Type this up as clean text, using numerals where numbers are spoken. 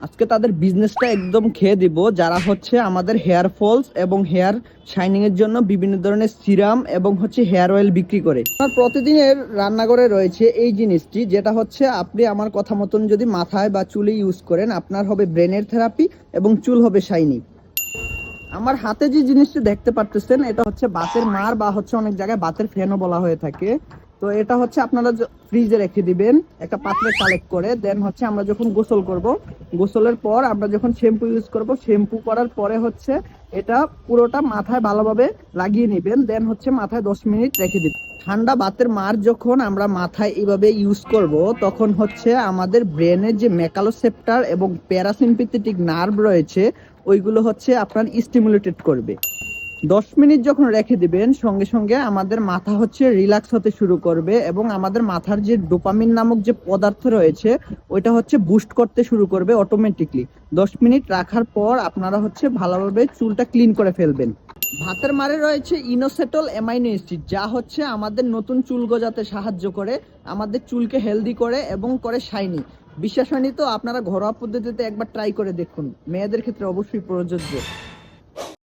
আজকে তাদের বিজনেসটা একদম খেয়ে দিব, যারা হচ্ছে আমাদের হেয়ার ফলস এবং হেয়ার শাইনিং এর জন্য বিভিন্ন ধরনের সিরাম এবং হচ্ছে হেয়ার অয়েল বিক্রি করে। আমার প্রতিদিনের রান্নাঘরে রয়েছে এই জিনিসটি, যেটা হচ্ছে আপনি আমার কথা মতন যদি মাথায় বা চুলে ইউজ করেন, আপনার হবে ব্রেনের থেরাপি এবং চুল হবে শাইনি। আমার হাতে যে জিনিসটা দেখতে পাচ্ছেন, এটা হচ্ছে বাতের মার বা হচ্ছে অনেক জায়গায় বাতের ফ্যানও বলা হয়ে থাকে। তো এটা হচ্ছে আপনারা ফ্রিজে রেখে দিবেন একটা পাত্রে কালেক্ট করে। দেন হচ্ছে আমরা যখন গোসল করব, গোসলের পর আমরা যখন শ্যাম্পু ইউজ করব, শ্যাম্পু করার পরে হচ্ছে এটা পুরোটা মাথায় ভালোভাবে লাগিয়ে নেবেন। দেন হচ্ছে মাথায় 10 মিনিট রেখে দিবেন। ঠান্ডা বাতের মার যখন আমরা মাথায় এইভাবে ইউজ করব, তখন হচ্ছে আমাদের ব্রেনের যে মেকালোসেপ্টার এবং প্যারাসিম্পেথেটিক নার্ভ রয়েছে, ওইগুলো হচ্ছে আপনার স্টিমুলেটেড করবে। 10 মিনিট যখন রেখে দিবেন, সঙ্গে সঙ্গে আমাদের মাথা হচ্ছে রিল্যাক্স হতে শুরু করবে এবং আমাদের মাথার যে ডোপামিন নামক যে পদার্থ রয়েছে, ওইটা হচ্ছে বুস্ট করতে শুরু করবে অটোমেটিকলি। 10 মিনিট রাখার পর আপনারা হচ্ছে ভালোভাবে চুলটা ক্লিন করে ফেলবেন। ভাতের মারে রয়েছে ইনোসেটল অ্যামাইনো অ্যাসিড, যা হচ্ছে আমাদের নতুন চুল গজাতে সাহায্য করে, আমাদের চুলকে হেলদি করে এবং করে শাইনি। বিশ্বাস হয়নি তো আপনারা ঘরোয়া পদ্ধতিতে একবার ট্রাই করে দেখুন, মেয়েদের ক্ষেত্রে অবশ্যই প্রযোজ্য।